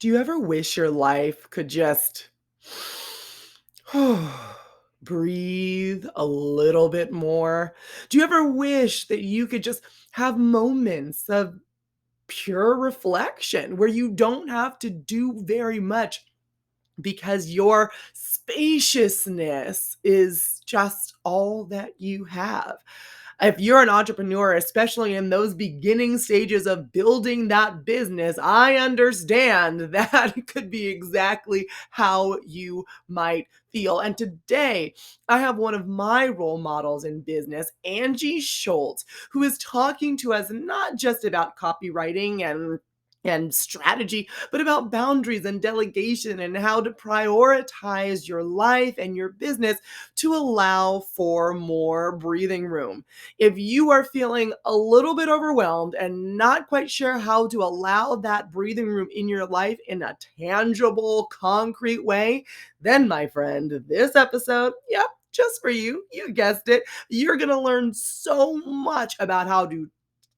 Do you ever wish your life could just breathe a little bit more? Do you ever wish that you could just have moments of pure reflection where you don't have to do very much because your spaciousness is just all that you have? If you're an entrepreneur, especially in those beginning stages of building that business, I understand that could be exactly how you might feel. And today, I have one of my role models in business, Angie Schultz, who is talking to us not just about copywriting and strategy, but about boundaries and delegation and how to prioritize your life and your business to allow for more breathing room. If you are feeling a little bit overwhelmed and not quite sure how to allow that breathing room in your life in a tangible, concrete way, then, my friend, this episode, yep, just for you, you guessed it, you're going to learn so much about how to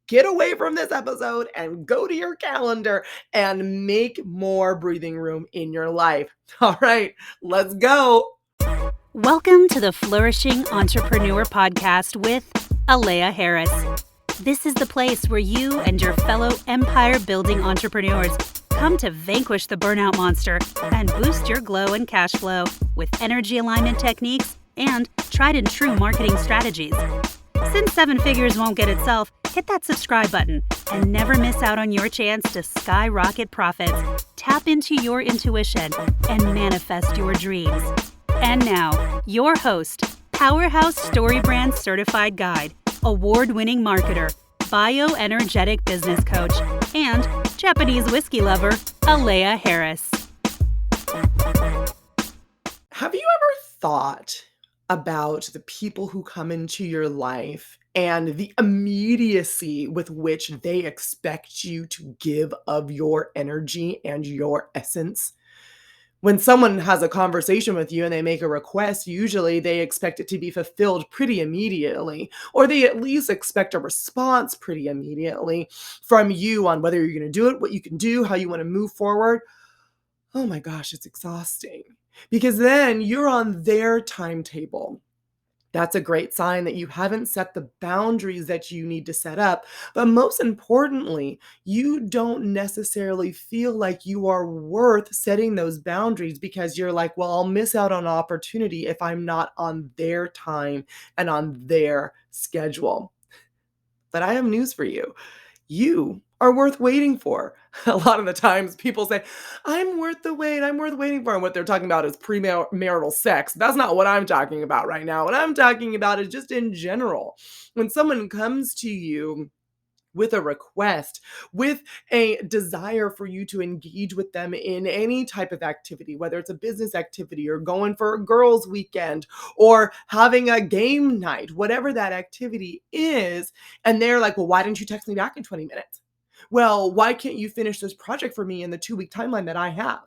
get away from this episode and go to your calendar and make more breathing room in your life. All right, let's go. Welcome to the Flourishing Entrepreneur Podcast with Alea Harris. This is the place where you and your fellow empire-building entrepreneurs come to vanquish the burnout monster and boost your glow and cash flow with energy alignment techniques and tried and true marketing strategies. Since 7 figures won't get itself, hit that subscribe button and never miss out on your chance to skyrocket profits, tap into your intuition, and manifest your dreams. And now, your host, Powerhouse StoryBrand Certified Guide, award-winning marketer, bioenergetic business coach, and Japanese whiskey lover, Alea Harris. Have you ever thought about the people who come into your life and the immediacy with which they expect you to give of your energy and your essence? When someone has a conversation with you and they make a request, usually they expect it to be fulfilled pretty immediately, or they at least expect a response pretty immediately from you on whether you're going to do it, what you can do, how you want to move forward. Oh my gosh, it's exhausting because then you're on their timetable. That's a great sign that you haven't set the boundaries that you need to set up. But most importantly, you don't necessarily feel like you are worth setting those boundaries because you're like, well, I'll miss out on opportunity if I'm not on their time and on their schedule. But I have news for you. You are worth waiting for. A lot of the times people say, I'm worth the wait, I'm worth waiting for. And what they're talking about is premarital sex. That's not what I'm talking about right now. What I'm talking about is just in general. When someone comes to you with a request, with a desire for you to engage with them in any type of activity, whether it's a business activity or going for a girls' weekend or having a game night, whatever that activity is. And they're like, well, why didn't you text me back in 20 minutes? Well, why can't you finish this project for me in the 2-week timeline that I have?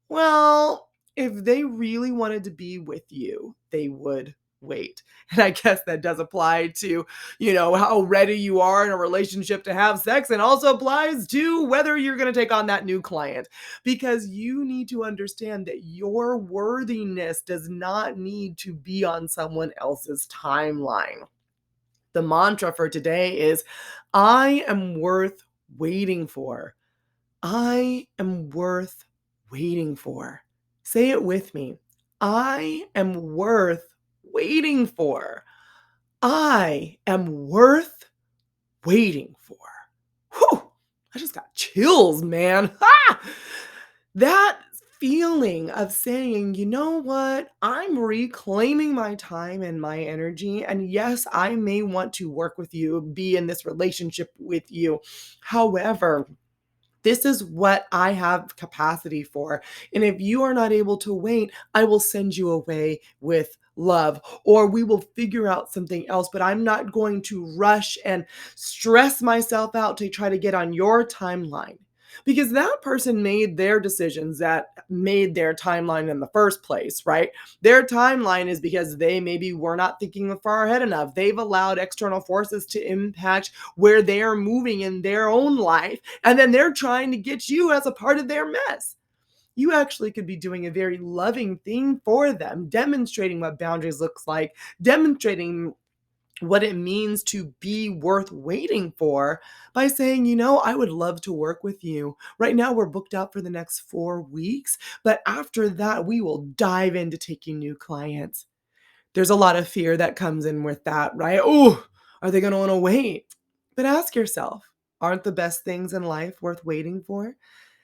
Well, if they really wanted to be with you, they would wait. And I guess that does apply to, how ready you are in a relationship to have sex, and also applies to whether you're going to take on that new client, because you need to understand that your worthiness does not need to be on someone else's timeline. The mantra for today is, I am worth waiting for. I am worth waiting for. Say it with me. I am worth waiting for. I am worth waiting for. Whew, I just got chills, man. Ha! That feeling of saying, you know what, I'm reclaiming my time and my energy. And yes, I may want to work with you, be in this relationship with you. However, this is what I have capacity for. And if you are not able to wait, I will send you away with love, or we will figure out something else. But I'm not going to rush and stress myself out to try to get on your timeline. because that person made their decisions that made their timeline in the first place, right? Their timeline is because they maybe were not thinking far ahead enough. They've allowed external forces to impact where they are moving in their own life, and then they're trying to get you as a part of their mess. You actually could be doing a very loving thing for them, demonstrating what boundaries looks like, demonstrating what it means to be worth waiting for by saying, I would love to work with you. Right now, we're booked out for the next 4 weeks, but after that, we will dive into taking new clients. There's a lot of fear that comes in with that, right? Oh, are they going to want to wait? But ask yourself, aren't the best things in life worth waiting for?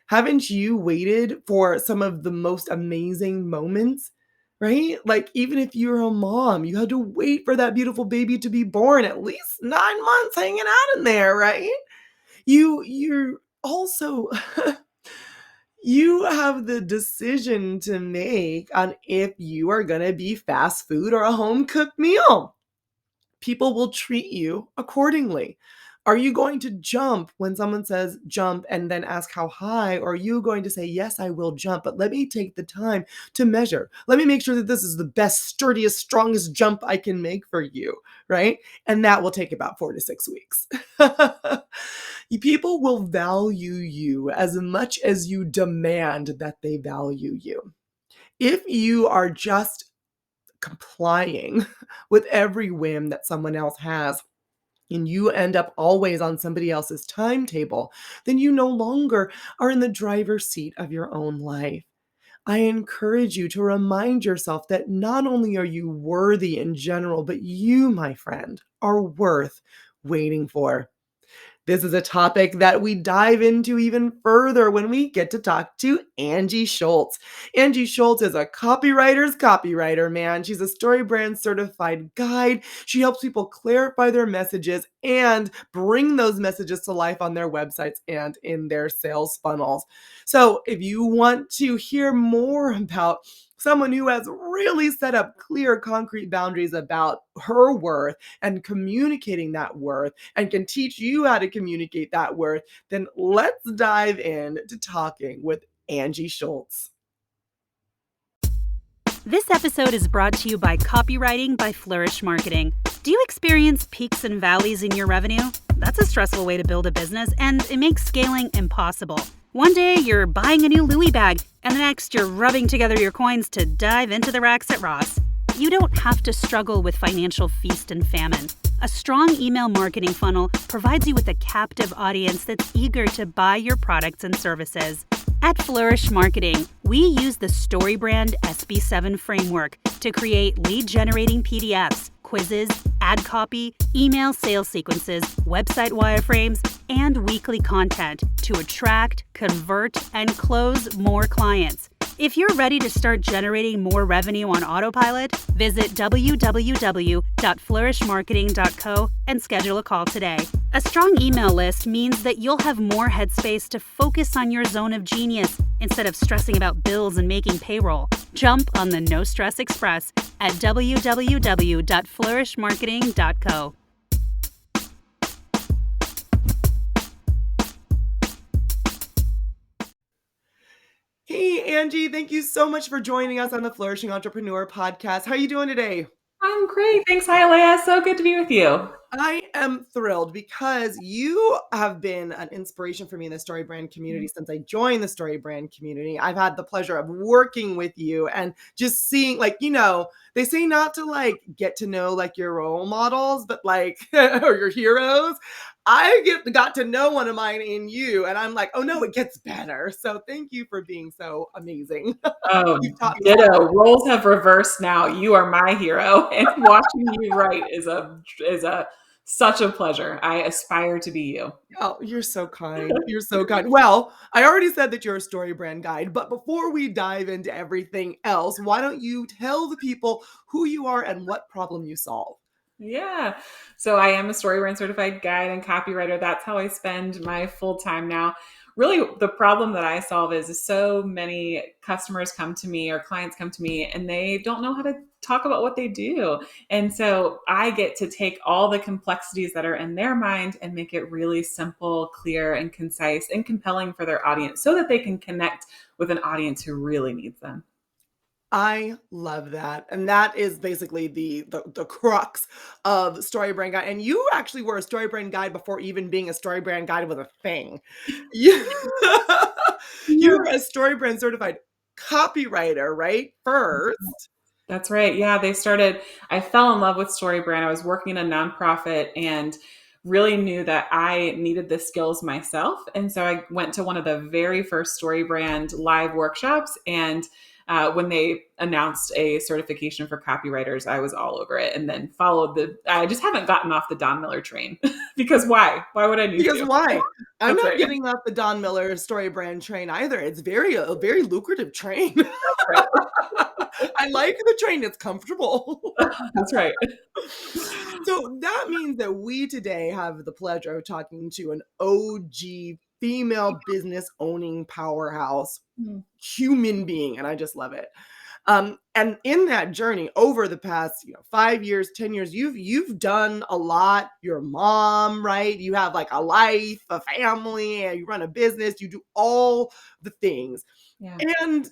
Haven't you waited for some of the most amazing moments, right? Like, even if you're a mom, you had to wait for that beautiful baby to be born, at least 9 months hanging out in there, right? You're also you have the decision to make on if you are gonna be fast food or a home-cooked meal. People will treat you accordingly. Are you going to jump when someone says jump and then ask how high? Or are you going to say, yes, I will jump, but let me take the time to measure. Let me make sure that this is the best, sturdiest, strongest jump I can make for you, right? And that will take about 4 to 6 weeks. People will value you as much as you demand that they value you. If you are just complying with every whim that someone else has, and you end up always on somebody else's timetable, then you no longer are in the driver's seat of your own life. I encourage you to remind yourself that not only are you worthy in general, but you, my friend, are worth waiting for. This is a topic that we dive into even further when we get to talk to Angie Schultz. Angie Schultz is a copywriter's copywriter, man. She's a StoryBrand certified guide. She helps people clarify their messages and bring those messages to life on their websites and in their sales funnels. So, if you want to hear more about someone who has really set up clear, concrete boundaries about her worth and communicating that worth and can teach you how to communicate that worth, then let's dive in to talking with Angie Schultz. This episode is brought to you by Copywriting by Flourish Marketing. Do you experience peaks and valleys in your revenue? That's a stressful way to build a business, and it makes scaling impossible. One day, you're buying a new Louis bag, and the next, you're rubbing together your coins to dive into the racks at Ross. You don't have to struggle with financial feast and famine. A strong email marketing funnel provides you with a captive audience that's eager to buy your products and services. At Flourish Marketing, we use the StoryBrand SB7 framework to create lead-generating PDFs, quizzes, ad copy, email sales sequences, website wireframes, and weekly content to attract, convert, and close more clients. If you're ready to start generating more revenue on autopilot, visit www.flourishmarketing.co and schedule a call today. A strong email list means that you'll have more headspace to focus on your zone of genius instead of stressing about bills and making payroll. Jump on the No Stress Express at www.flourishmarketing.co. Hey, Angie, thank you so much for joining us on the Flourishing Entrepreneur podcast. How are you doing today? I'm great. Thanks, Hialeah. So good to be with you. I am thrilled because you have been an inspiration for me in the StoryBrand community since I joined the StoryBrand community. I've had the pleasure of working with you and just seeing, they say not to get to know your role models, but or your heroes. Got to know one of mine in you, and I'm like, oh no, it gets better. So thank you for being so amazing. You've taught me. Ditto. Roles have reversed now. You are my hero, and watching you write is such a pleasure. I aspire to be you. Oh, you're so kind. You're so kind. Well, I already said that you're a story brand guide, but before we dive into everything else, why don't you tell the people who you are and what problem you solve? Yeah. So I am a StoryBrand certified guide and copywriter. That's how I spend my full time now. really the problem that I solve is so many customers come to me or clients come to me and they don't know how to talk about what they do. And so I get to take all the complexities that are in their mind and make it really simple, clear, and concise and compelling for their audience so that they can connect with an audience who really needs them. I love that, and that is basically the crux of StoryBrand Guide, and you actually were a StoryBrand Guide before even being a StoryBrand Guide was a thing. You you Yeah. were a StoryBrand Certified copywriter, right? First. That's right. Yeah, I fell in love with StoryBrand. I was working in a nonprofit and really knew that I needed the skills myself. And so I went to one of the very first StoryBrand live workshops. And when they announced a certification for copywriters, I was all over it and then I just haven't gotten off the Don Miller train because why? Why would I need Because to? why? I'm That's not right. getting off the Don Miller StoryBrand train either. It's a very lucrative train. That's right. I like the train, it's comfortable. That's right. So that means that we today have the pleasure of talking to an OG female business owning powerhouse Mm. human being, and I just love it. And in that journey over the past, 5 years, 10 years, you've done a lot. You're a mom, right? You have like a life, a family, and you run a business, you do all the things. Yeah, And,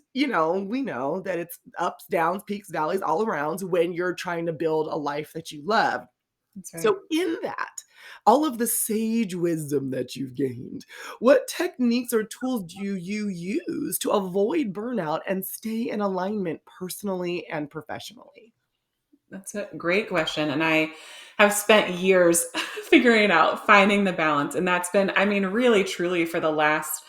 we know that it's ups, downs, peaks, valleys all around when you're trying to build a life that you love. that's right. So, in that, all of the sage wisdom that you've gained, what techniques or tools do you use to avoid burnout and stay in alignment personally and professionally? That's a great question. And I have spent years figuring out, finding the balance. And that's been, I mean, really, truly for the last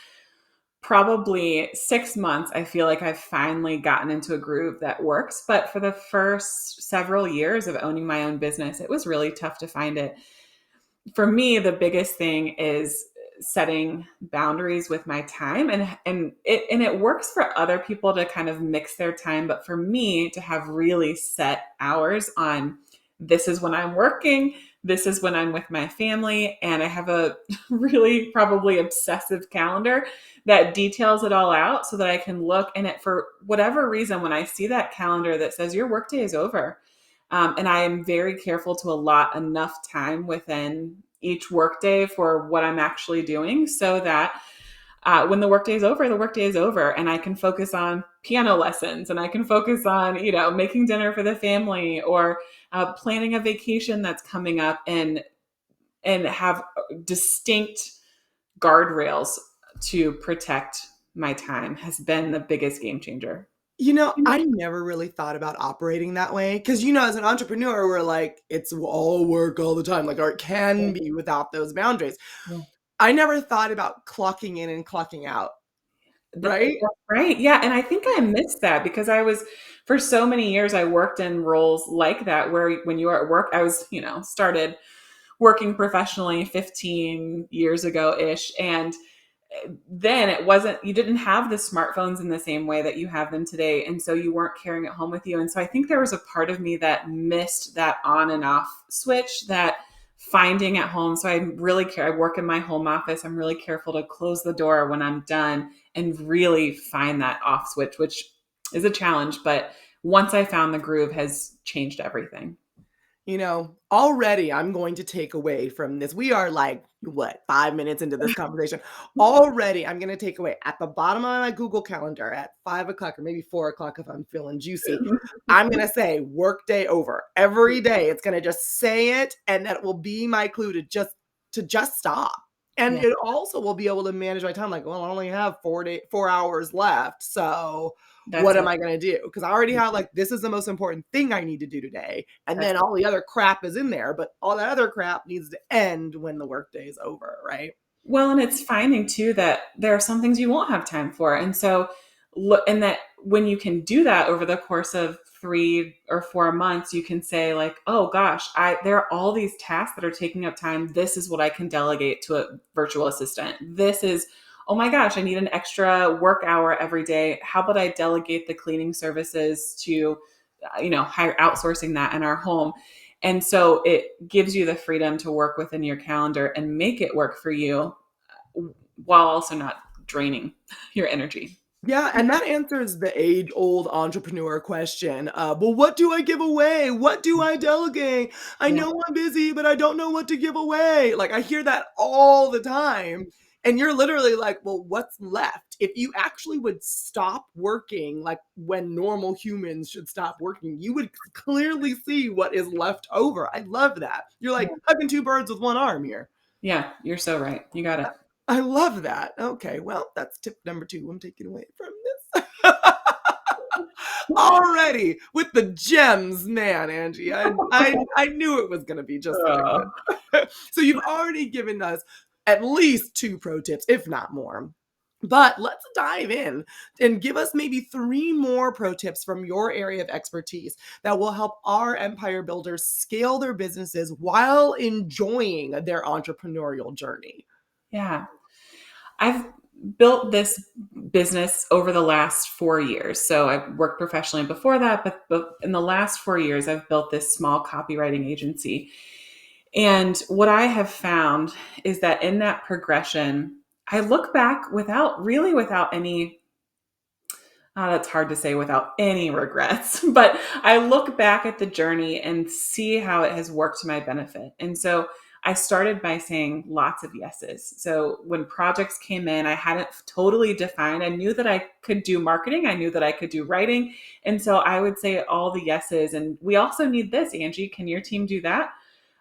probably 6 months, I feel like I've finally gotten into a groove that works. But for the first several years of owning my own business, it was really tough to find it. For me, the biggest thing is setting boundaries with my time, and it works for other people to kind of mix their time, but for me to have really set hours on, this is when I'm working, this is when I'm with my family, and I have a really probably obsessive calendar that details it all out so that I can look, and it, for whatever reason, when I see that calendar that says your workday is over, and I am very careful to allot enough time within each workday for what I'm actually doing so that when the workday is over and I can focus on piano lessons and I can focus on, making dinner for the family or planning a vacation that's coming up and have distinct guardrails to protect my time has been the biggest game changer. I never really thought about operating that way because, as an entrepreneur, we're like, it's all work all the time, like, or it can be without those boundaries. Yeah. I never thought about clocking in and clocking out, That's right? right. Yeah. And I think I missed that because for so many years, I worked in roles like that where when you are at work, I was, started working professionally 15 years ago ish. And then you didn't have the smartphones in the same way that you have them today. And so you weren't carrying it home with you. And so I think there was a part of me that missed that on and off switch, that finding at home. So I work in my home office. I'm really careful to close the door when I'm done and really find that off switch, which is a challenge. But once I found the groove has changed everything. Already I'm going to take away from this. We are like, what, 5 minutes into this conversation. Already I'm going to take away at the bottom of my Google Calendar at 5 o'clock or maybe 4 o'clock if I'm feeling juicy. I'm going to say workday over every day. It's going to just say it. And that will be my clue to just stop. And Yeah, it also will be able to manage my time. Like, well, I only have 4 hours left. So what that's am it. I going to do? Because I already have like, this is the most important thing I need to do today. And That's then all the other crap is in there, but all that other crap needs to end when the workday is over, right? Well, and it's finding too that there are some things you won't have time for. And so look, and that when you can do that over the course of 3 or 4 months, you can say like, oh gosh, there are all these tasks that are taking up time. This is what I can delegate to a virtual assistant. This is, oh my gosh, I need an extra work hour every day. How about I delegate the cleaning services to, hire outsourcing that in our home. And so it gives you the freedom to work within your calendar and make it work for you while also not draining your energy. Yeah, and that answers the age-old entrepreneur question. Well, what do I give away? What do I delegate? I Yeah. know I'm busy, but I don't know what to give away. Like, I hear that all the time. And you're literally like, well, what's left? If you actually would stop working, like when normal humans should stop working, you would clearly see what is left over. I love that. You're like hugging two birds with one arm here. Yeah, you're so right. You got it. I love that. Okay, well, that's tip number 2 I'm taking away from this. Already with the gems, man, Angie. I knew it was gonna be just that Oh, good. So you've already given us at least 2 pro tips, if not more. But let's dive in and give us maybe 3 more pro tips from your area of expertise that will help our empire builders scale their businesses while enjoying their entrepreneurial journey. yeah. I've built this business over the last 4 years. So I've worked professionally before that, but in the last 4 years, I've built this small copywriting agency. And what I have found is that in that progression, I look back without any, that's hard to say without any regrets, but I look back at the journey and see how it has worked to my benefit. And so I started by saying lots of yeses. So when projects came in, I hadn't totally defined. I knew that I could do marketing. I knew that I could do writing. And so I would say all the yeses. And we also need this, Angie. Can your team do that?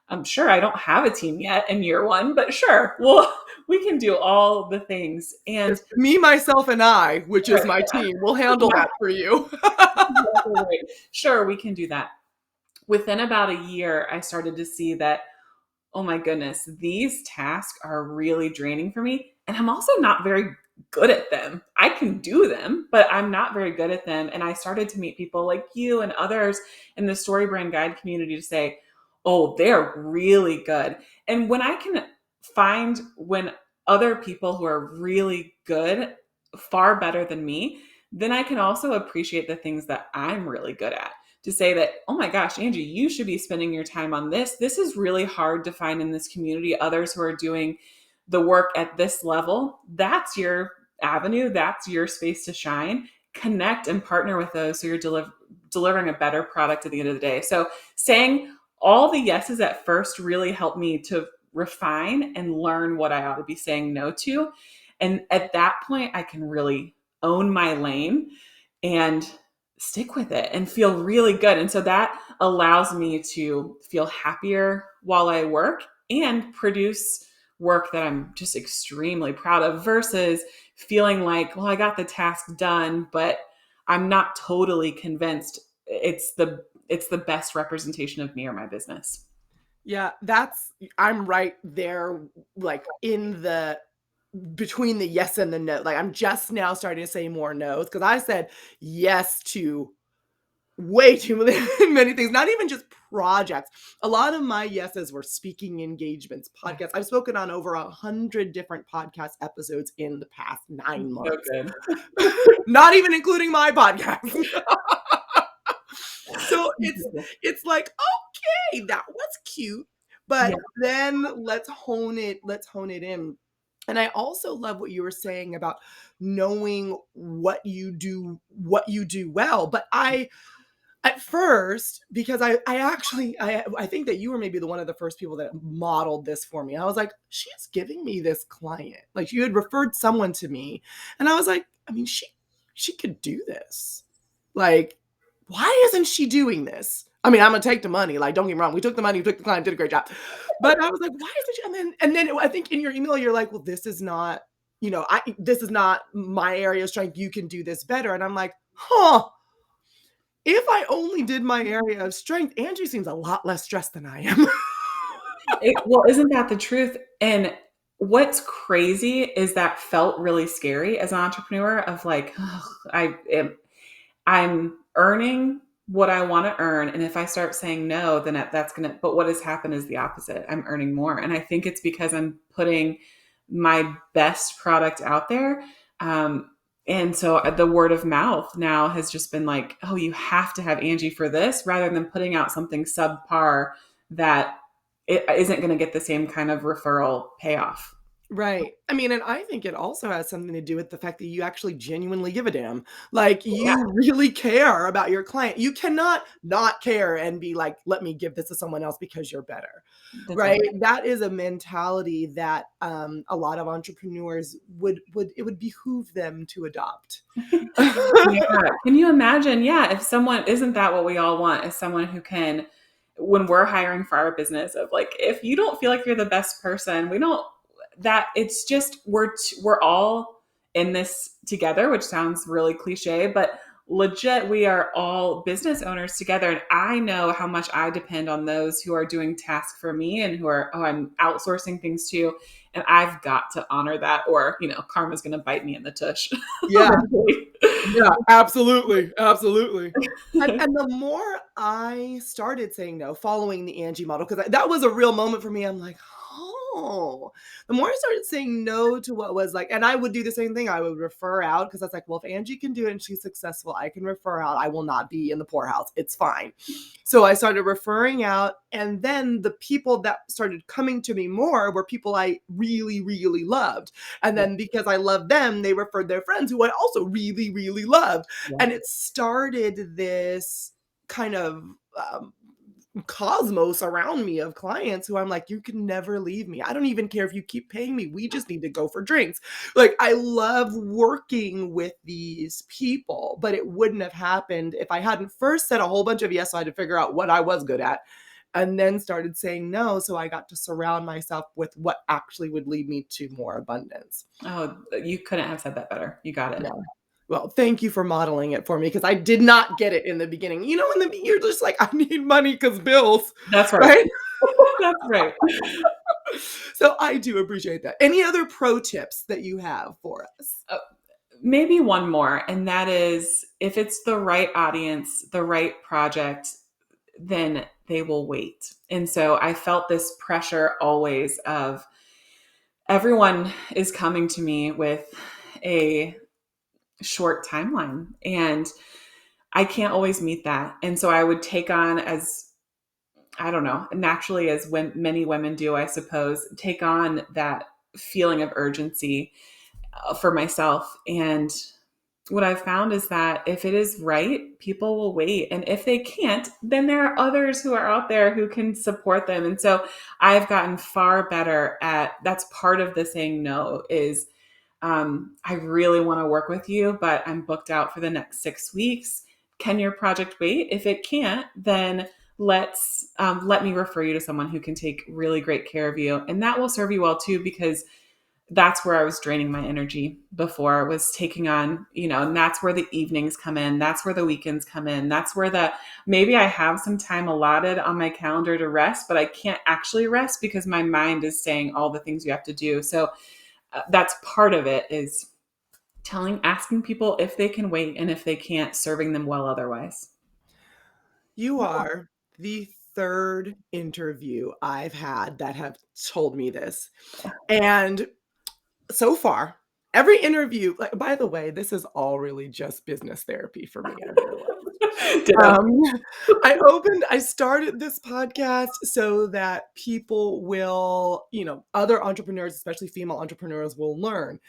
I'm sure I don't have a team yet in year one, but sure, well, we can do all the things. And Me, myself, and I, which is my team, will handle that for you. sure, we can do that. Within about a year, I started to see that, oh my goodness, these tasks are really draining for me. And I'm also not very good at them. I can do them, but I'm not very good at them. And I started to meet people like you and others in the StoryBrand Guide community to say, oh, they're really good. And when I can find when other people who are really good, far better than me, then I can also appreciate the things that I'm really good at. To say that, oh my gosh, Angie, you should be spending your time on this. This is really hard to find in this community. Others who are doing the work at this level, that's your avenue. That's your space to shine. Connect and partner with those so you're delivering a better product at the end of the day. So saying all the yeses at first really helped me to refine and learn what I ought to be saying no to. And at that point, I can really own my lane and stick with it and feel really good. And so that allows me to feel happier while I work and produce work that I'm just extremely proud of versus feeling like, well, I got the task done, but I'm not totally convinced it's the best representation of me or my business. Yeah, I'm right there, like in the between the yes and the no. Like, I'm just now starting to say more no's because I said yes to way too many things, not even just projects. A lot of my yeses were speaking engagements, podcasts. I've spoken on over 100 different podcast episodes in the past 9 So months, good. not even including my podcast. So it's like, okay, that was cute, Yeah. but then let's hone it in. And I also love what you were saying about knowing what you do well. But I at first, because I actually I think that you were maybe the one of the first people that modeled this for me. I was like, she's giving me this client. Like, you had referred someone to me, and I was like, I mean, she could do this. Like, why isn't she doing this? I mean, I'm gonna take the money. Like, don't get me wrong. We took the money, we took the client, did a great job. But I was like, why isn't she? And then I think in your email, you're like, well, this is not, this is not my area of strength. You can do this better. And I'm like, huh. If I only did my area of strength, Angie seems a lot less stressed than I am. Well, isn't that the truth? And what's crazy is that felt really scary as an entrepreneur of like, "Ugh, I'm earning what I want to earn. And if I start saying no, then that's going to, but what has happened is the opposite. I'm earning more. And I think it's because I'm putting my best product out there. And so the word of mouth now has just been like, oh, you have to have Angie for this rather than putting out something subpar that it isn't going to get the same kind of referral payoff. Right. I mean, and I think it also has something to do with the fact that you actually genuinely give a damn. Like, Yeah, you really care about your client. You cannot not care and be like, "Let me give this to someone else because you're better." that's Right? right. That is a mentality that, a lot of entrepreneurs would it would behoove them to adopt. Yeah. Can you imagine? Yeah, if someone isn't that what we all want is someone who can, when we're hiring for our business, of like, if you don't feel like you're the best person, we don't, that it's just, we're all in this together, which sounds really cliche, but legit, we are all business owners together. And I know how much I depend on those who are doing tasks for me and who are, oh, I'm outsourcing things to. And I've got to honor that, or, karma's going to bite me in the tush. Yeah. Yeah, absolutely, absolutely. And the more I started saying no, following the Angie model, because that was a real moment for me. I'm like, oh, the more I started saying no to what was like, and I would do the same thing. I would refer out because I was like, well, if Angie can do it and she's successful, I can refer out. I will not be in the poorhouse. It's fine. So I started referring out. And then the people that started coming to me more were people I really, really loved. And Yeah. then because I loved them, they referred their friends who I also really, really loved. Yeah. And it started this kind of cosmos around me of clients who I'm like, you can never leave me. I don't even care if you keep paying me. We just need to go for drinks. Like, I love working with these people, but it wouldn't have happened if I hadn't first said a whole bunch of yes. So I had to figure out what I was good at and then started saying no. So I got to surround myself with what actually would lead me to more abundance. Oh, you couldn't have said that better. You got it. Yeah. Well, thank you for modeling it for me because I did not get it in the beginning. In the you're just like, I need money because bills, That's right. right? That's right. So I do appreciate that. Any other pro tips that you have for us? Maybe one more, and that is, if it's the right audience, the right project, then they will wait. And so I felt this pressure always of, everyone is coming to me with a short timeline, and I can't always meet that. And so I would take on, as I don't know, naturally, as when many women do, I suppose, take on that feeling of urgency for myself. And what I've found is that if it is right, people will wait. And if they can't, then there are others who are out there who can support them. And so I've gotten far better at, that's part of the saying no is, I really want to work with you, but I'm booked out for the next 6 weeks. Can your project wait? If it can't, then let me refer you to someone who can take really great care of you. And that will serve you well too, because that's where I was draining my energy before, was taking on, and that's where the evenings come in. That's where the weekends come in. That's where maybe I have some time allotted on my calendar to rest, but I can't actually rest because my mind is saying all the things you have to do. So that's part of it, is asking people if they can wait, and if they can't, serving them well otherwise. You are the third interview I've had that have told me this. And so far, every interview, like, by the way, this is all really just business therapy for me, I've realized. Ditto. Um, I started this podcast so that people will, other entrepreneurs, especially female entrepreneurs, will learn.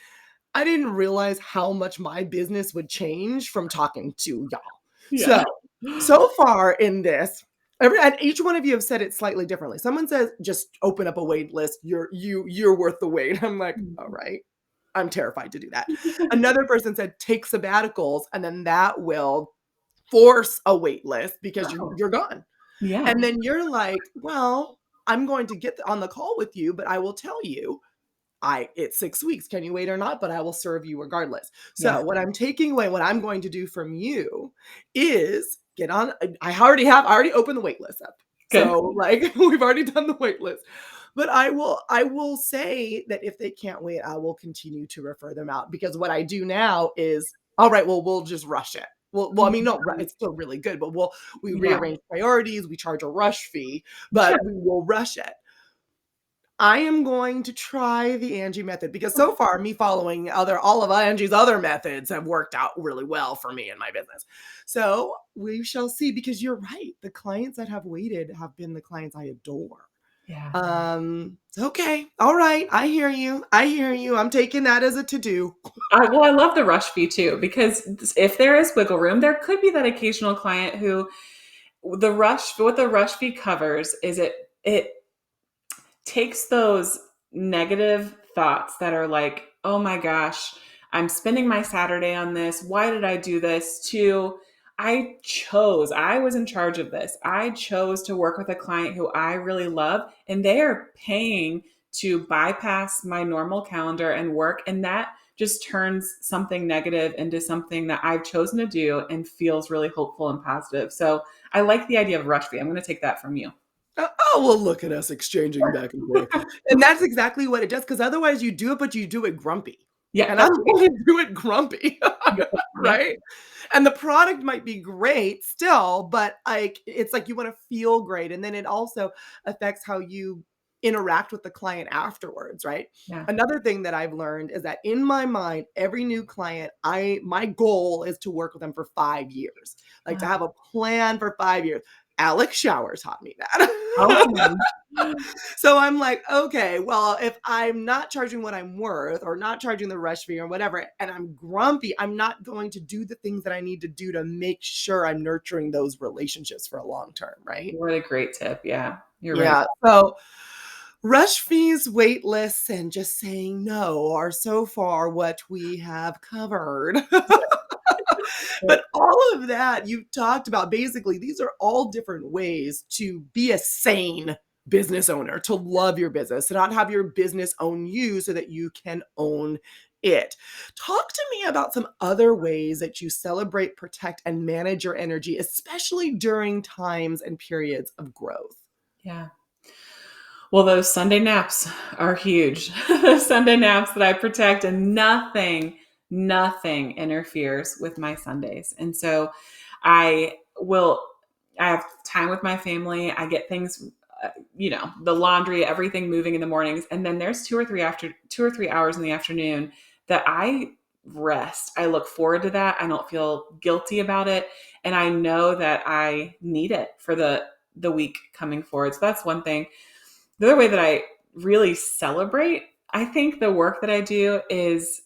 I didn't realize how much my business would change from talking to y'all. Yeah. So far in this, and each one of you have said it slightly differently. Someone says, just open up a wait list. You're worth the wait. I'm like, all right. I'm terrified to do that. Another person said, take sabbaticals, and then that will force a wait list because Oh, you're gone. yeah. And then you're like, well, I'm going to get on the call with you, but I will tell you, it's 6 weeks. Can you wait or not? But I will serve you regardless. Yeah. So what I'm taking away, what I'm going to do from you is get on. I already opened the wait list up. Good. So like we've already done the wait list. But I will say that if they can't wait, I will continue to refer them out because what I do now is, all right, well, we'll just rush it. Well, I mean, no, it's still really good, but we Yeah. rearrange priorities, we charge a rush fee, Sure. but we will rush it. I am going to try the Angie method because so far me following all of Angie's other methods have worked out really well for me and my business. So we shall see because you're right. The clients that have waited have been the clients I adore. Yeah. Okay. All right. I hear you. I hear you. I'm taking that as a to-do. I love the rush fee too, because if there is wiggle room, there could be that occasional client who what the rush fee covers is it takes those negative thoughts that are like, oh my gosh, I'm spending my Saturday on this. Why did I do this? To I was in charge of this. I chose to work with a client who I really love, and they are paying to bypass my normal calendar and work. And that just turns something negative into something that I've chosen to do and feels really hopeful and positive. So I like the idea of rush fee. I'm going to take that from you. Oh, well, look at us exchanging back and forth. And that's exactly what it does, because otherwise you do it, but you do it grumpy. Yeah, And I that's don't right. want to do it grumpy, Yeah. right? And the product might be great still, but like it's like you want to feel great. And then it also affects how you interact with the client afterwards, right? Yeah. Another thing that I've learned is that in my mind, every new client, my goal is to work with them for 5 years, like to have a plan for 5 years. Alex Shower taught me that. Awesome. So I'm like, okay, well, if I'm not charging what I'm worth or not charging the rush fee or whatever, and I'm grumpy, I'm not going to do the things that I need to do to make sure I'm nurturing those relationships for a long term, right? What a great tip. Yeah, you're right. Yeah. So rush fees, wait lists, and just saying no are so far what we have covered. But all of that you've talked about, basically, these are all different ways to be a sane business owner, to love your business, to not have your business own you so that you can own it. Talk to me about some other ways that you celebrate, protect, and manage your energy, especially during times and periods of growth. Yeah. Well, those Sunday naps are huge. Sunday naps that I protect, and nothing interferes with my Sundays. And so I will, I have time with my family. I get things, the laundry, everything moving in the mornings. And then there's 2 or 3 hours in the afternoon that I rest. I look forward to that. I don't feel guilty about it. And I know that I need it for the week coming forward. So that's one thing. The other way that I really celebrate, I think the work that I do is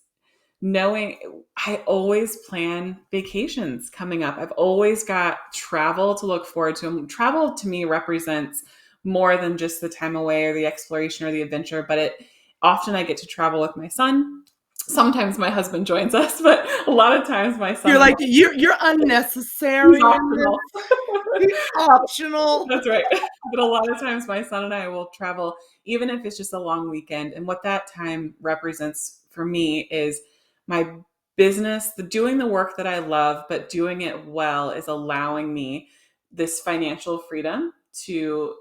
knowing I always plan vacations coming up. I've always got travel to look forward to. And travel to me represents more than just the time away or the exploration or the adventure, but often I get to travel with my son. Sometimes my husband joins us, but a lot of times my son You're and like, you're he's unnecessary in optional. this. He's optional. That's right. But a lot of times my son and I will travel, even if it's just a long weekend. And what that time represents for me is my business, doing the work that I love, but doing it well is allowing me this financial freedom to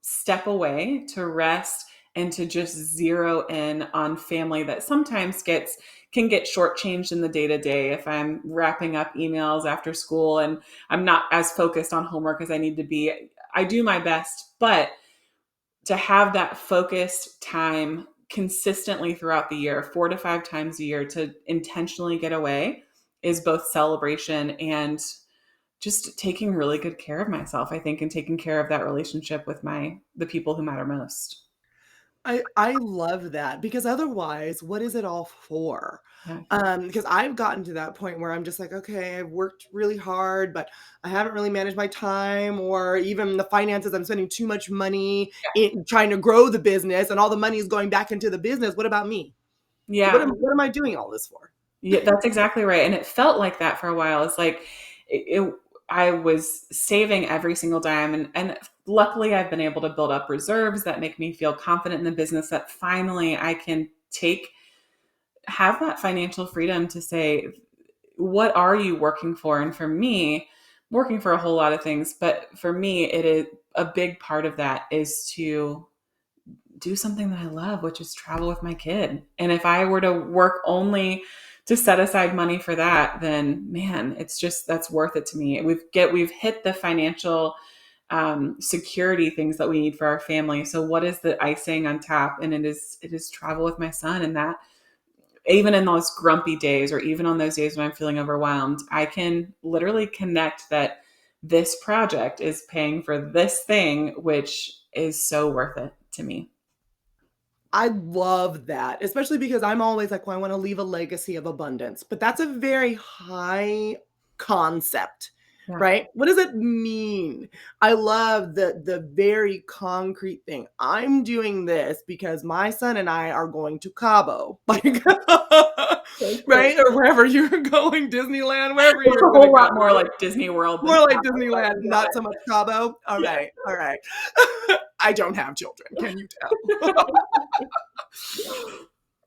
step away, to rest, and to just zero in on family that sometimes can get shortchanged in the day to day. If I'm wrapping up emails after school and I'm not as focused on homework as I need to be, I do my best, but to have that focused time consistently throughout the year, 4 to 5 times a year, to intentionally get away is both celebration and just taking really good care of myself, I think, and taking care of that relationship with the people who matter most. I love that, because otherwise, what is it all for? Yeah. Because I've gotten to that point where I'm just like, okay, I've worked really hard, but I haven't really managed my time or even the finances. I'm spending too much money in trying to grow the business, and all the money is going back into the business. What about me? Yeah. What am I doing all this for? Yeah, that's exactly right. And it felt like that for a while. It's like I was saving every single dime, and luckily I've been able to build up reserves that make me feel confident in the business, that finally I can have that financial freedom to say, what are you working for? And for me, I'm working for a whole lot of things, but for me, it is a big part of that is to do something that I love, which is travel with my kid. And if I were to work only to set aside money for that, then man, that's worth it to me. We've hit the financial security things that we need for our family. So what is the icing on top? And it is travel with my son. And that, even in those grumpy days, or even on those days when I'm feeling overwhelmed, I can literally connect that this project is paying for this thing, which is so worth it to me. I love that, especially because I'm always like, well, I want to leave a legacy of abundance, but that's a very high concept, Yeah. right? What does it mean? I love the very concrete thing. I'm doing this because my son and I are going to Cabo, like, So true. right, or wherever you're going, Disneyland, wherever It's you're a going to whole lot more go. like Disney World than More like Cabo, but Disneyland, you got not so much Cabo. All it. right, all right. I don't have children. Can you tell? Yeah.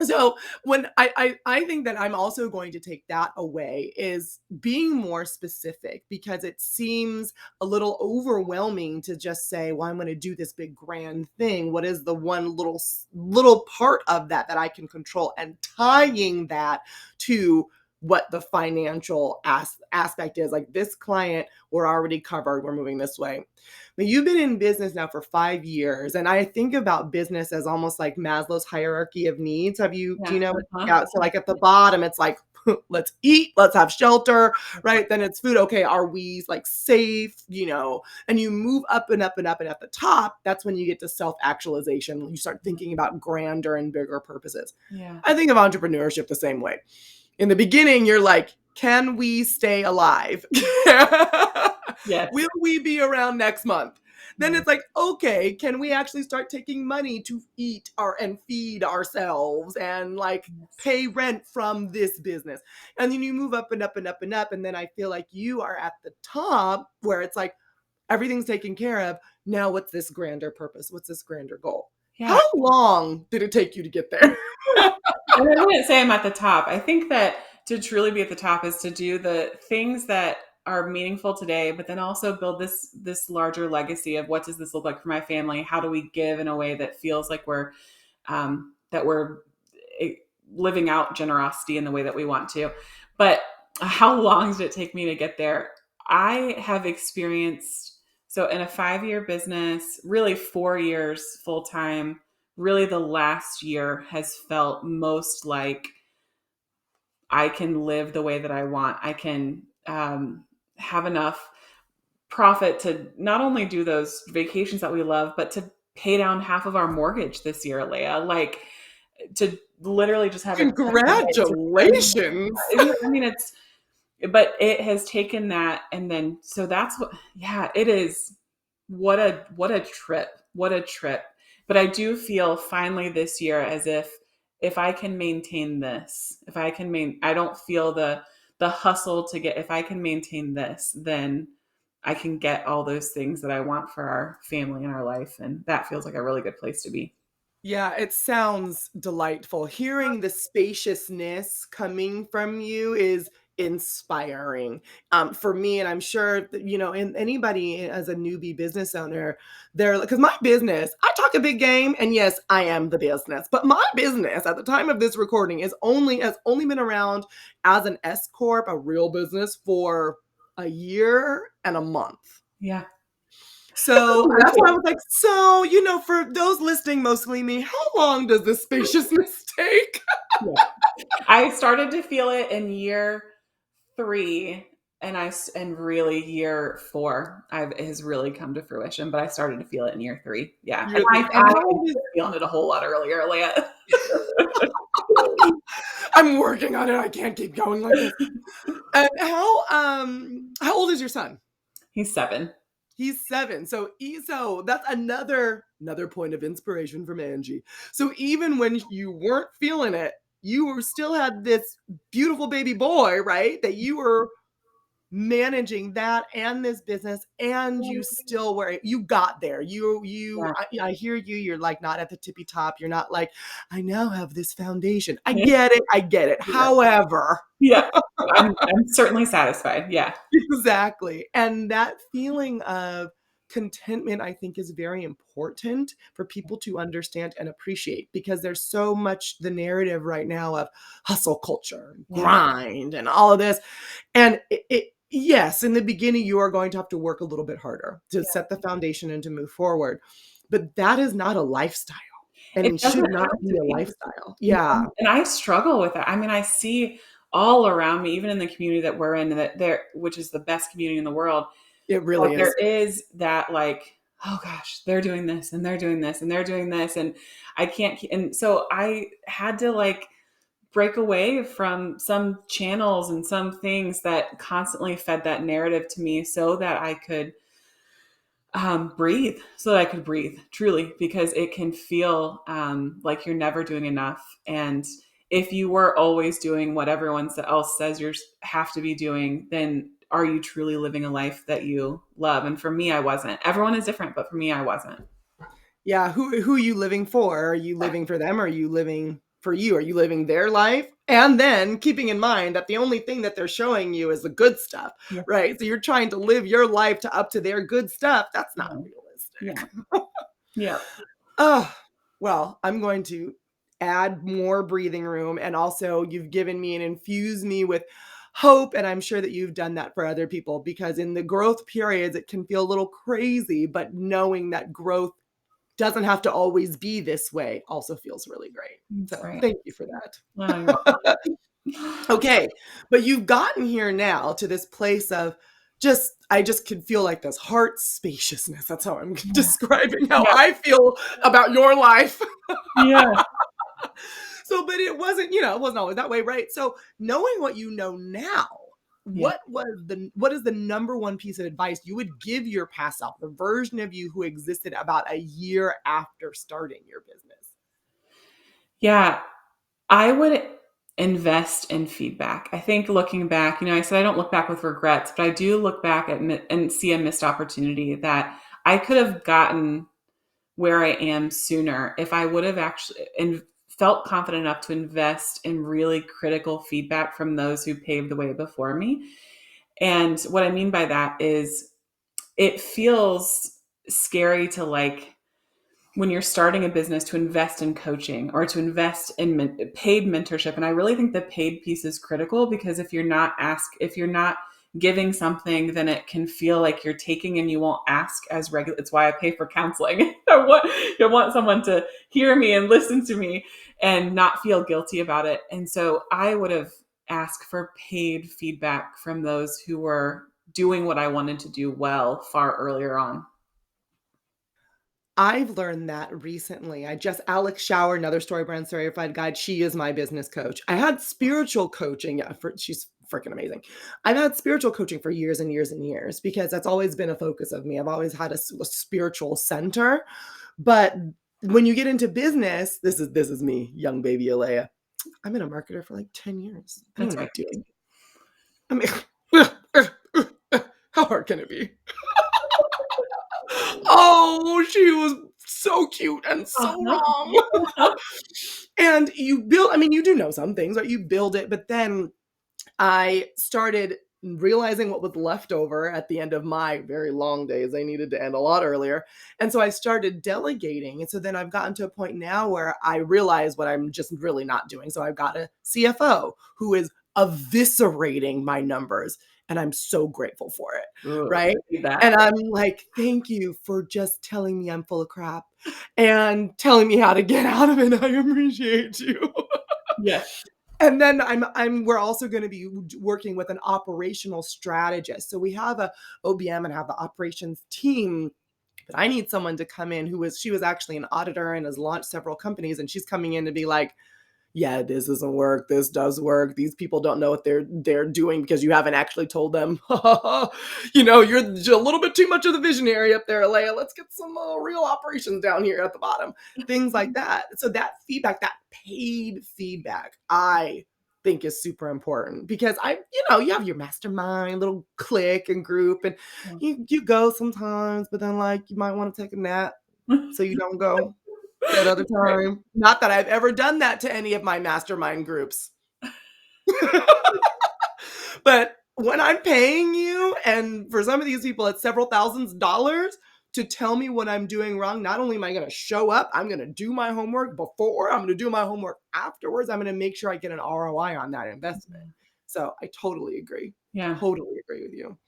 So when I think that I'm also going to take that away is being more specific, because it seems a little overwhelming to just say, well, I'm going to do this big grand thing. What is the one little part of that that I can control, and tying that to what the financial aspect is. Like, this client, we're already covered, we're moving this way. But you've been in business now for 5 years, and I think about business as almost like Maslow's hierarchy of needs. Do Yeah. you know what? Uh-huh. Yeah. So like at the bottom, it's like, let's eat, let's have shelter, right? Then it's food. Okay, are we like safe? And you move up and up and up, and at the top, that's when you get to self-actualization. You start thinking about grander and bigger purposes. Yeah. I think of entrepreneurship the same way. In the beginning, you're like, can we stay alive? Yes. Will we be around next month? Then Yeah. it's like, okay, can we actually start taking money to eat and feed ourselves and like Yes. pay rent from this business? And then you move up and up and up and up. And then I feel like you are at the top where it's like everything's taken care of. Now, what's this grander purpose? What's this grander goal? Yeah. How long did it take you to get there? And I wouldn't say I'm at the top. I think that to truly be at the top is to do the things that are meaningful today, but then also build this larger legacy of what does this look like for my family? How do we give in a way that feels like we're eh, living out generosity in the way that we want to? But how long did it take me to get there? I have experienced, so in a 5-year business, really 4 years full time, really the last year has felt most like I can live the way that I want. I can have enough profit to not only do those vacations that we love, but to pay down half of our mortgage this year, Leah. Like, to literally just have a cushion to spend. Congratulations. I mean, but it has taken that, and then so that's what. Yeah, it is. What a trip. What a trip. But I do feel finally this year as if I can maintain this, if I can I don't feel the hustle to get, if I can maintain this, then I can get all those things that I want for our family and our life. And that feels like a really good place to be. Yeah, it sounds delightful. Hearing the spaciousness coming from you is inspiring, for me, and I'm sure that, and anybody as a newbie business owner, because my business, I talk a big game, and yes, I am the business, but my business at the time of this recording has only been around as an S corp, a real business, for a year and a month. Yeah. So that's why I was like, so, for those listening, mostly me, how long does this spaciousness take? Yeah. I started to feel it in year 3, and really year 4 it has really come to fruition, but I started to feel it in year 3. Yeah. And And I how was old is feeling it a whole lot earlier, Leah. I'm working on it. I can't keep going like this. And how old is your son? He's 7. He's 7. So that's another point of inspiration from Angie. So even when you weren't feeling it, still had this beautiful baby boy, right? That you were managing that and this business, and you got there. Yeah. I hear you. You're like not at the tippy top. You're not like, I now have this foundation. I get it. Yeah. However, Yeah. I'm certainly satisfied. Yeah. exactly. And that feeling of contentment, I think, is very important for people to understand and appreciate, because there's so much the narrative right now of hustle culture, Yeah. grind, and all of this. And yes, in the beginning, you are going to have to work a little bit harder to set the foundation and to move forward. But that is not a lifestyle, and It it doesn't should not have be to a be. lifestyle. Yeah. And I struggle with that. I mean, I see all around me, even in the community that we're in, which is the best community in the world. It But really there is. is that like, oh gosh, they're doing this and they're doing this and they're doing this. And I can't, and so I had to like break away from some channels and some things that constantly fed that narrative to me so that I could breathe, so that I could breathe truly, because it can feel like you're never doing enough. And if you were always doing what everyone else says you have to be doing, then are you truly living a life that you love? And for me, I wasn't. Everyone is different, but for me, I wasn't. Yeah, who are you living for? Are you living for them? Or are you living for you? Are you living their life? And then keeping in mind that the only thing that they're showing you is the good stuff, Yeah. right? So you're trying to live your life to up to their good stuff. That's not Yeah. Yeah. realistic. Yeah. Oh, well, I'm going to add more breathing room. And also, you've given me and infused me with hope. And I'm sure that you've done that for other people because in the growth periods, it can feel a little crazy, but knowing that growth doesn't have to always be this way also feels really great. That's So right. thank you for Oh, you're that. welcome. Okay, but you've gotten here now to this place of just I just can feel like this heart spaciousness. That's how I'm Yeah. describing how Yeah. I feel about your life. Yeah. So, but it wasn't, it wasn't always that way, right? So, knowing what you know now, Yeah. what is the number one piece of advice you would give your past self, the version of you who existed about a year after starting your business? Yeah. I would invest in feedback. I think looking back, I said I don't look back with regrets, but I do look back at and see a missed opportunity that I could have gotten where I am sooner if I would have actually felt confident enough to invest in really critical feedback from those who paved the way before me. And what I mean by that is it feels scary to like when you're starting a business to invest in coaching or to invest in paid mentorship. And I really think the paid piece is critical because if you're not giving something, then it can feel like you're taking and you won't ask as regular. It's why I pay for counseling. I want someone to hear me and listen to me and not feel guilty about it. And so I would have asked for paid feedback from those who were doing what I wanted to do well far earlier on. I've learned that recently. Alex Schauer, another StoryBrand Certified guide, she is my business coach. I had spiritual coaching. Yeah, she's freaking amazing. I've had spiritual coaching for years and years and years because that's always been a focus of me. I've always had a spiritual center. But when you get into business, this is me, young baby Alea. I've been a marketer for like 10 years. I know That's what right. I'm doing. I mean, how hard can it be? Oh, she was so cute and so wrong. And you do know some things, right? You build it, but then I started realizing what was left over at the end of my very long days. They needed to end a lot earlier. And so I started delegating. And so then I've gotten to a point now where I realize what I'm just really not doing. So I've got a CFO who is eviscerating my numbers. And I'm so grateful for it. Ooh, Right. I see that. And I'm like, thank you for just telling me I'm full of crap and telling me how to get out of it. I appreciate you. Yes. And then we're also going to be working with an operational strategist. So we have a OBM and have the operations team. But I need someone to come in she was actually an auditor and has launched several companies. And she's coming in to be like, yeah, this doesn't work. This does work. These people don't know what they're doing because you haven't actually told them. You're a little bit too much of the visionary up there, Alea. Let's get some real operations down here at the bottom. Things like that. So that feedback, that paid feedback, I think is super important because you have your mastermind little clique and group, and you go sometimes, but then like you might want to take a nap, so you don't go that other Right. time. Not that I've ever done that to any of my mastermind groups. But when I'm paying you, and for some of these people, it's several thousands of dollars to tell me what I'm doing wrong, not only am I going to show up, I'm going to do my homework before, I'm going to do my homework afterwards. I'm going to make sure I get an ROI on that investment. So I totally agree. Yeah. Totally agree with you.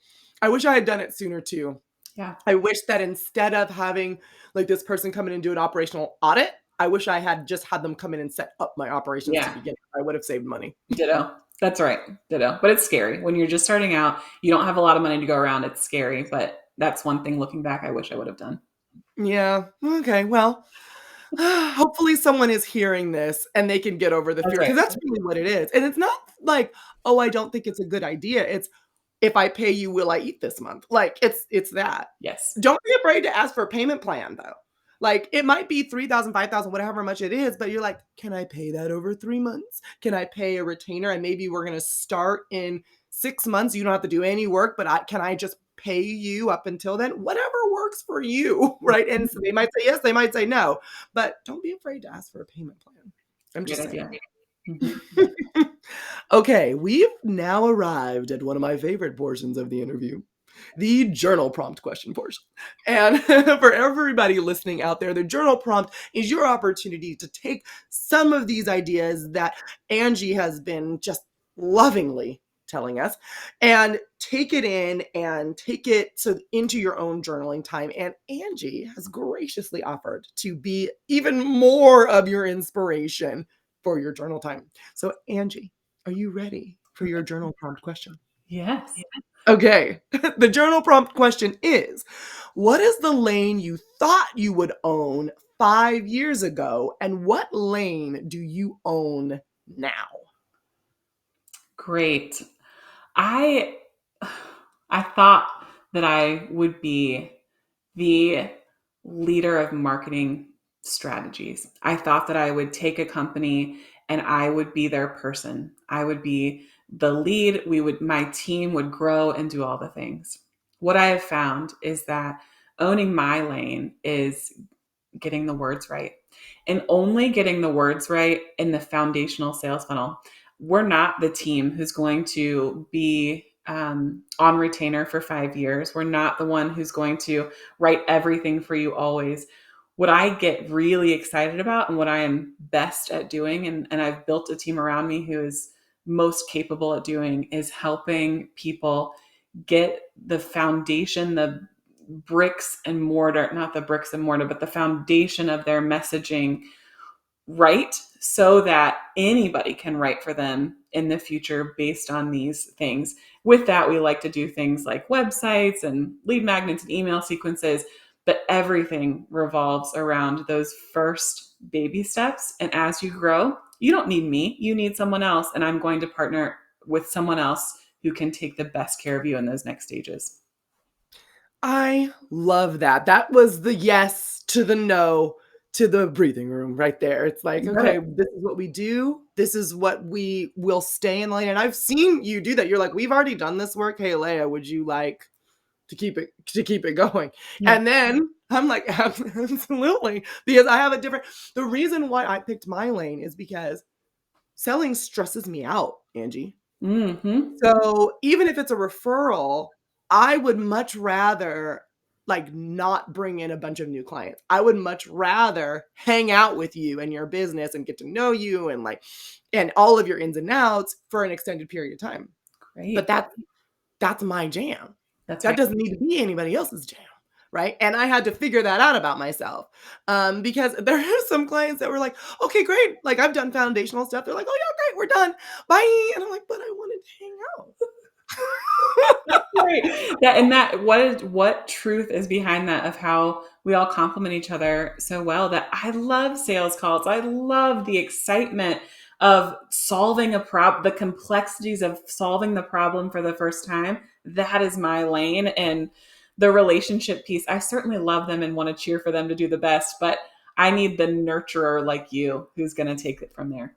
I wish I had done it sooner too. Yeah. I wish that instead of having like this person come in and do an operational audit, I wish I had just had them come in and set up my operations to Yeah. begin with. I would have saved money. Ditto. That's right. Ditto. But it's scary. When you're just starting out, you don't have a lot of money to go around. It's scary. But that's one thing looking back, I wish I would have done. Yeah. Okay. Well, hopefully someone is hearing this and they can get over the That's fear right. because that's really what it is. And it's not like, oh, I don't think it's a good idea. It's if I pay you, will I eat this month? Like it's that. Yes. Don't be afraid to ask for a payment plan though. Like it might be 3,000, 5,000, whatever much it is, but you're like, can I pay that over 3 months? Can I pay a retainer? And maybe we're gonna start in 6 months. You don't have to do any work, but can I just pay you up until then? Whatever works for you, right? And so they might say yes, they might say no, but don't be afraid to ask for a payment plan. I'm Great just idea. saying. Mhm. Okay, we've now arrived at one of my favorite portions of the interview, the journal prompt question portion. And for everybody listening out there, the journal prompt is your opportunity to take some of these ideas that Angie has been just lovingly telling us and take it in and take it into your own journaling time. And Angie has graciously offered to be even more of your inspiration for your journal time. So Angie, are you ready for your journal prompt question? Yes. Okay. The journal prompt question is, what is the lane you thought you would own 5 years ago, and what lane do you own now? Great. I I thought that I would be the leader of marketing strategies. I thought that I would take a company and I would be their person. I would be the lead. My team would grow and do all the things. What I have found is that owning my lane is getting the words right and only getting the words right in the foundational sales funnel. We're not the team who's going to be on retainer for 5 years. We're not the one who's going to write everything for you always. What I get really excited about and what I am best at doing, and I've built a team around me who is most capable at doing, is helping people get the foundation, the bricks and mortar, not the bricks and mortar, but the foundation of their messaging right so that anybody can write for them in the future based on these things. With that, we like to do things like websites and lead magnets and email sequences, but everything revolves around those first baby steps. And as you grow, you don't need me, you need someone else. And I'm going to partner with someone else who can take the best care of you in those next stages. I love that. That was the yes to the no to the breathing room right there. It's like, You got it. okay, this is what we do. This is what we will stay in line. And I've seen you do that. You're like, we've already done this work. Hey, Leah, would you like to keep it going? Yeah. And then I'm like, absolutely. Because I have a different the reason why I picked my lane is because selling stresses me out, Angie. Mm-hmm. So, even if it's a referral, I would much rather, like, not bring in a bunch of new clients. I would much rather hang out with you and your business and get to know you and, like and all of your ins and outs for an extended period of time. But Great. that's my jam. That's That right. doesn't need to be anybody else's jam, right? And I had to figure that out about myself, because there are some clients that were like, "Okay, great. Like, I've done foundational stuff." They're like, "Oh, yeah, great. We're done. Bye." And I'm like, "But I wanted to hang out." Right. What truth is behind that of how we all complement each other so well, that I love sales calls. I love the excitement of solving a problem, the complexities of solving the problem for the first time. That is my lane. And the relationship piece, I certainly love them and want to cheer for them to do the best, but I need the nurturer like you who's going to take it from there.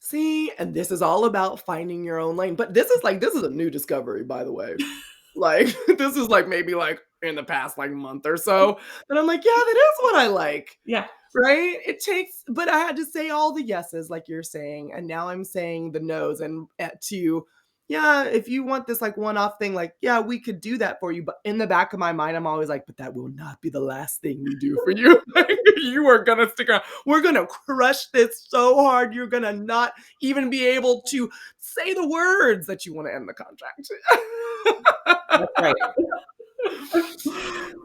See, and this is all about finding your own lane. But this is a new discovery, by the way. Like, this is like maybe like in the past like month or so. And I'm like, yeah, that is what I like. Yeah. Right? It takes, but I had to say all the yeses, like you're saying, and now I'm saying the nos. And to, yeah, if you want this like one-off thing, like, yeah, we could do that for you. But in the back of my mind, I'm always like, but that will not be the last thing we do for you. Like, you are gonna stick around. We're gonna crush this so hard, you're gonna not even be able to say the words that you want to end the contract. That's right.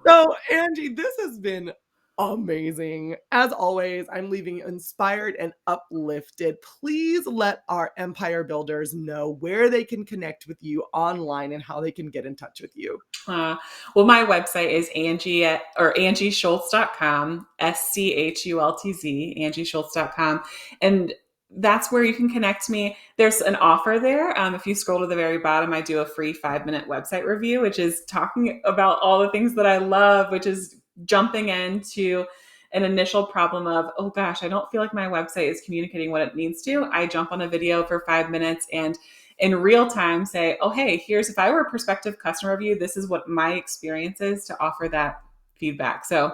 So, Angie, this has been Amazing. As always, I'm leaving you inspired and uplifted. Please let our empire builders know where they can connect with you online and how they can get in touch with you. Uh, well, my website is angieschultz.com, SCHULTZ, angieschultz.com. And that's where you can connect me. There's an offer there. If you scroll to the very bottom, I do a free 5-minute website review, which is talking about all the things that I love, which is jumping into an initial problem of, oh gosh, I don't feel like my website is communicating what it needs to. I jump on a video for 5 minutes and in real time say, oh, hey, here's, if I were a prospective customer of you, this is what my experience is, to offer that feedback. So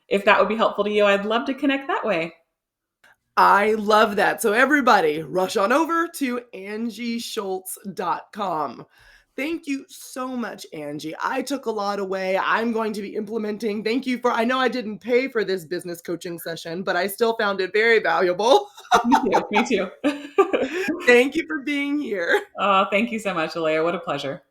if that would be helpful to you, I'd love to connect that way. I love that. So everybody rush on over to angieschultz.com. Thank you so much, Angie. I took a lot away. I'm going to be implementing. Thank you for, I know I didn't pay for this business coaching session, but I still found it very valuable. Me too. Me too. Thank you for being here. Oh, thank you so much, Alea. What a pleasure.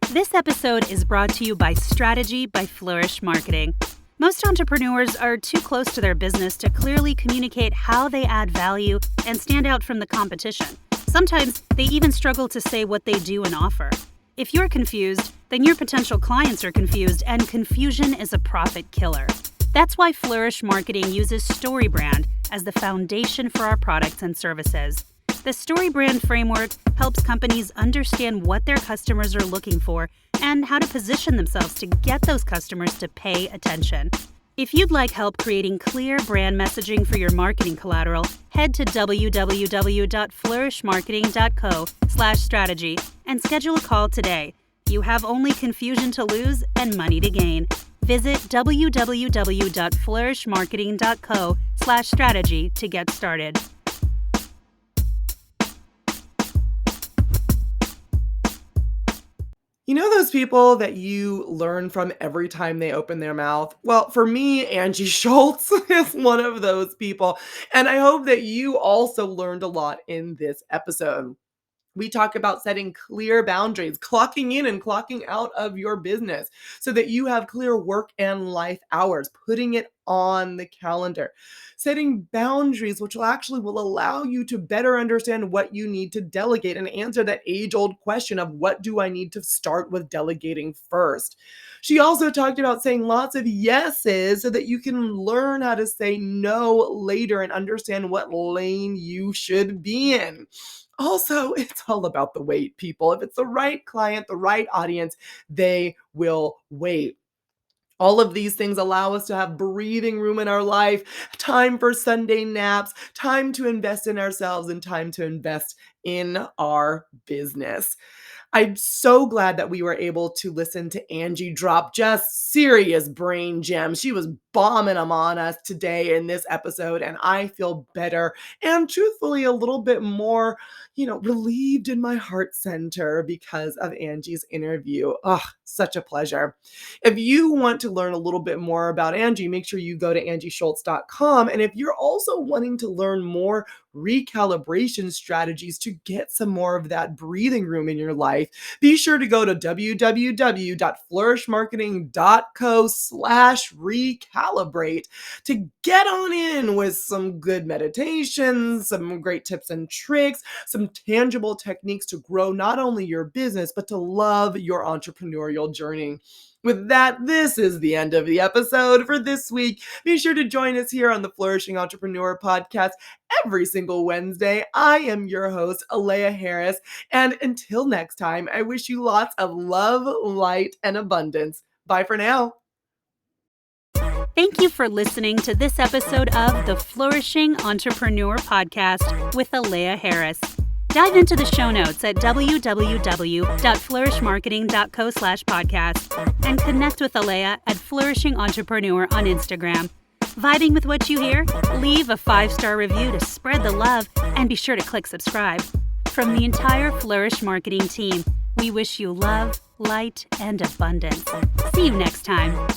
This episode is brought to you by Strategy by Flourish Marketing. Most entrepreneurs are too close to their business to clearly communicate how they add value and stand out from the competition. Sometimes they even struggle to say what they do and offer. If you're confused, then your potential clients are confused, and confusion is a profit killer. That's why Flourish Marketing uses StoryBrand as the foundation for our products and services. The StoryBrand framework helps companies understand what their customers are looking for and how to position themselves to get those customers to pay attention. If you'd like help creating clear brand messaging for your marketing collateral, head to www.flourishmarketing.co/strategy and schedule a call today. You have only confusion to lose and money to gain. Visit www.flourishmarketing.co/strategy to get started. You know those people that you learn from every time they open their mouth? Well, for me, Angie Schultz is one of those people. And I hope that you also learned a lot in this episode. We talk about setting clear boundaries, clocking in and clocking out of your business so that you have clear work and life hours, putting it on the calendar, setting boundaries, which will allow you to better understand what you need to delegate and answer that age-old question of what do I need to start with delegating first. She also talked about saying lots of yeses so that you can learn how to say no later and understand what lane you should be in. Also, it's all about the wait, people. If it's the right client, the right audience, they will wait. All of these things allow us to have breathing room in our life, time for Sunday naps, time to invest in ourselves, and time to invest in our business. I'm so glad that we were able to listen to Angie drop just serious brain gems. She was bombing them on us today in this episode, and I feel better and truthfully a little bit more, relieved in my heart center because of Angie's interview. Oh, such a pleasure. If you want to learn a little bit more about Angie, make sure you go to angieschultz.com. And if you're also wanting to learn more recalibration strategies to get some more of that breathing room in your life, be sure to go to www.flourishmarketing.co/recalibrate to get on in with some good meditations, some great tips and tricks, some tangible techniques to grow not only your business, but to love your entrepreneurial journey. With that, this is the end of the episode for this week. Be sure to join us here on the Flourishing Entrepreneur Podcast every single Wednesday. I am your host, Alea Harris. And until next time, I wish you lots of love, light, and abundance. Bye for now. Thank you for listening to this episode of the Flourishing Entrepreneur Podcast with Alea Harris. Dive into the show notes at www.flourishmarketing.co/podcast and connect with Alea at Flourishing Entrepreneur on Instagram. Vibing with what you hear? Leave a 5-star review to spread the love and be sure to click subscribe. From the entire Flourish Marketing team, we wish you love, light, and abundance. See you next time.